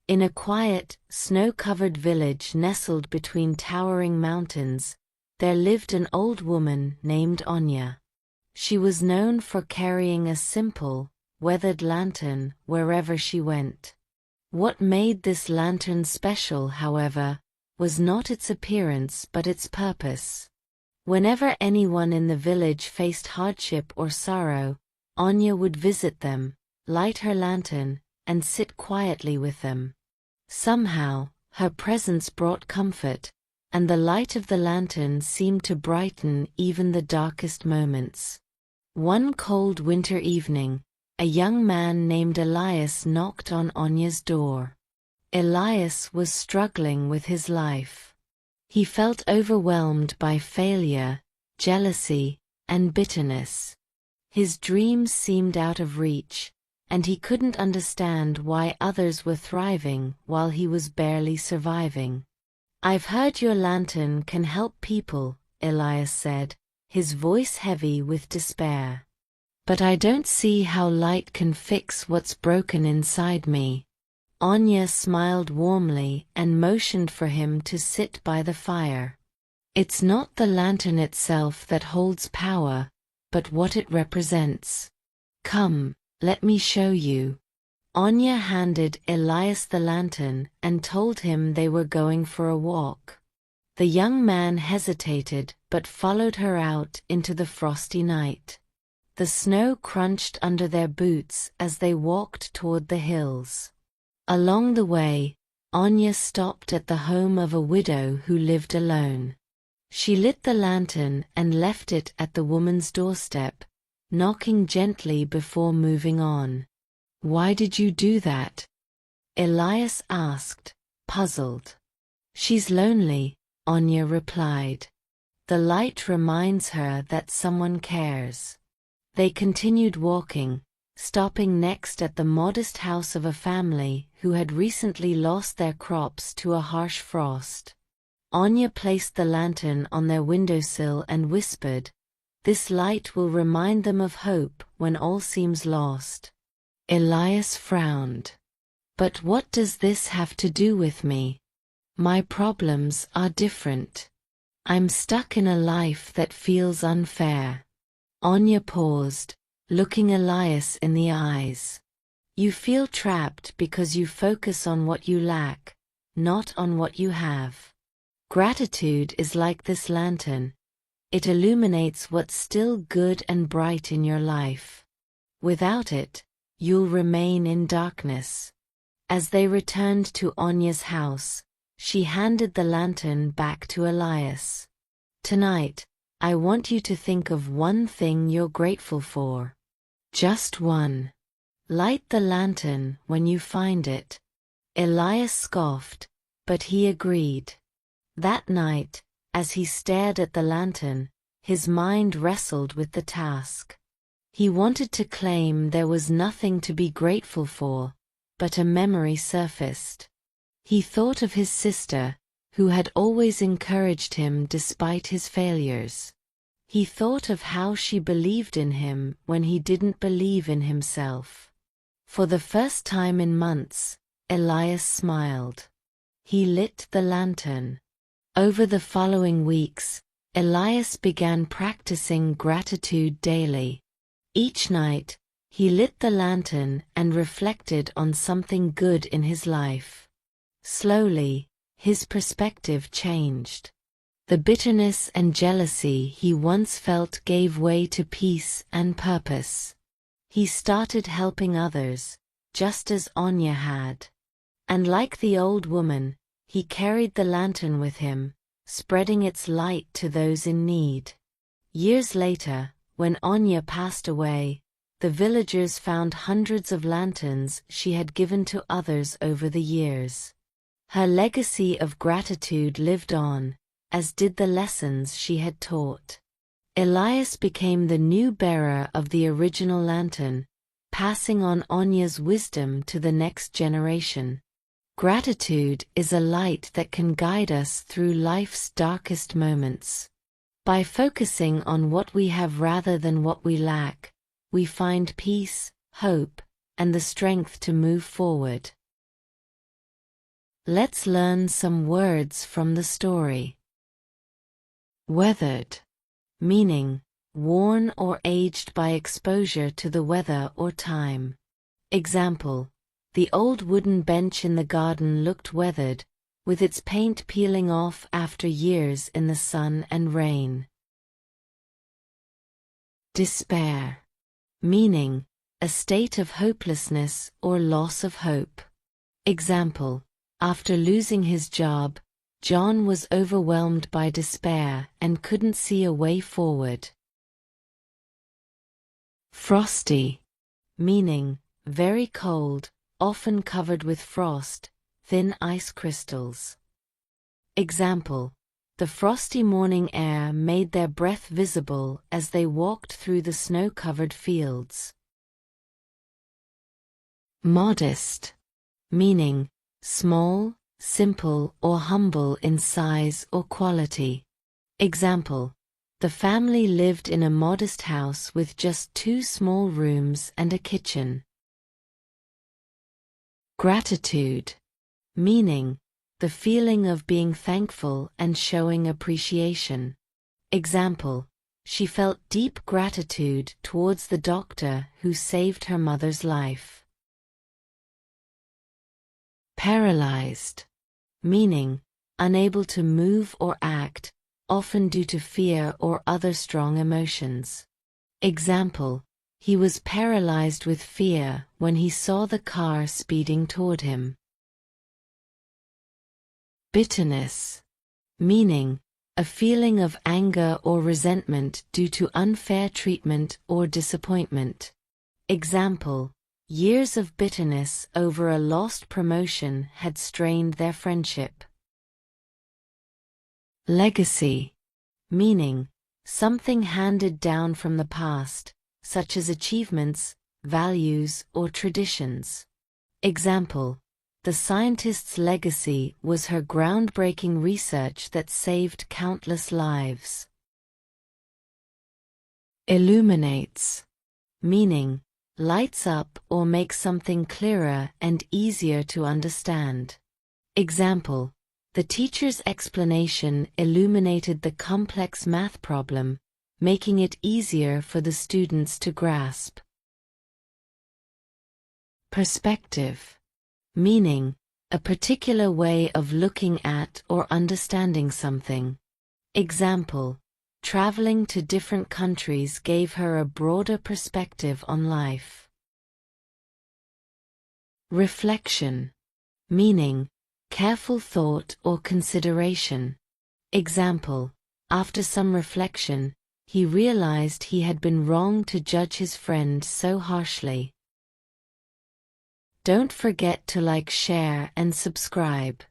In a quiet, snow-covered village nestled between towering mountains, there lived an old woman named Anya. She was known for carrying a simple, weathered lantern wherever she went. What made this lantern special, however, was not its appearance but its purpose. Whenever anyone in the village faced hardship or sorrow, Anya would visit them, light her lantern, and sit quietly with them. Somehow, her presence brought comfort, and the light of the lantern seemed to brighten even the darkest moments. One cold winter evening, a young man named Elias knocked on Anya's door. Elias was struggling with his life. He felt overwhelmed by failure, jealousy, and bitterness. His dreams seemed out of reach, and he couldn't understand why others were thriving while he was barely surviving. "I've heard your lantern can help people," Elias said, his voice heavy with despair. "But I don't see how light can fix what's broken inside me." Anya smiled warmly and motioned for him to sit by the fire. "It's not the lantern itself that holds power, but what it represents. Come, let me show you." Anya handed Elias the lantern and told him they were going for a walk. The young man hesitated but followed her out into the frosty night. The snow crunched under their boots as they walked toward the hills. Along the way, Anya stopped at the home of a widow who lived alone. She lit the lantern and left it at the woman's doorstep, knocking gently before moving on. "Why did you do that?" Elias asked, puzzled. "She's lonely," Anya replied. "The light reminds her that someone cares." They continued walking, stopping next at the modest house of a family who had recently lost their crops to a harsh frost. Anya placed the lantern on their windowsill and whispered, "This light will remind them of hope when all seems lost." Elias frowned. "But what does this have to do with me? My problems are different. I'm stuck in a life that feels unfair." Anya paused, looking Elias in the eyes. "You feel trapped because you focus on what you lack, not on what you have. Gratitude is like this lantern. It illuminates what's still good and bright in your life. Without it, you'll remain in darkness." As they returned to Anya's house, she handed the lantern back to Elias. "Tonight, I want you to think of one thing you're grateful for. Just one. Light the lantern when you find it." Elias scoffed, but he agreed. That night, as he stared at the lantern, his mind wrestled with the task. He wanted to claim there was nothing to be grateful for, but a memory surfaced. He thought of his sister, who had always encouraged him despite his failures. He thought of how she believed in him when he didn't believe in himself. For the first time in months, Elias smiled. He lit the lantern. Over the following weeks, Elias began practicing gratitude daily. Each night, he lit the lantern and reflected on something good in his life. Slowly, his perspective changed. The bitterness and jealousy he once felt gave way to peace and purpose. He started helping others, just as Anya had. And like the old woman, he carried the lantern with him, spreading its light to those in need. Years later, when Anya passed away, the villagers found hundreds of lanterns she had given to others over the years. Her legacy of gratitude lived on, as did the lessons she had taught. Elias became the new bearer of the original lantern, passing on Anya's wisdom to the next generation. Gratitude is a light that can guide us through life's darkest moments. By focusing on what we have rather than what we lack, we find peace, hope, and the strength to move forward. Let's learn some words from the story. Weathered, meaning worn or aged by exposure to the weather or time. Example: the old wooden bench in the garden looked weathered, with its paint peeling off after years in the sun and rain. Despair, meaning a state of hopelessness or loss of hope. Example: after losing his job, John was overwhelmed by despair and couldn't see a way forward. Frosty, meaning very cold, often covered with frost, thin ice crystals. Example: the frosty morning air made their breath visible as they walked through the snow-covered fields. Modest, meaning small, simple or humble in size or quality. Example: the family lived in a modest house with just 2 small rooms and a kitchen. Gratitude, meaning the feeling of being thankful and showing appreciation. Example: she felt deep gratitude towards the doctor who saved her mother's life. Paralyzed, meaning unable to move or act, often due to fear or other strong emotions. Example: he was paralyzed with fear when he saw the car speeding toward him. Bitterness, meaning a feeling of anger or resentment due to unfair treatment or disappointment. Example: years of bitterness over a lost promotion had strained their friendship. Legacy, meaning something handed down from the past, such as achievements, values, or traditions. Example: the scientist's legacy was her groundbreaking research that saved countless lives. Illuminates, meaning lights up or makes something clearer and easier to understand. Example: the teacher's explanation illuminated the complex math problem, making it easier for the students to grasp. Perspective, meaning a particular way of looking at or understanding something. Example: traveling to different countries gave her a broader perspective on life. Reflection, meaning careful thought or consideration. Example: after some reflection, he realized he had been wrong to judge his friend so harshly. Don't forget to like, share, and subscribe.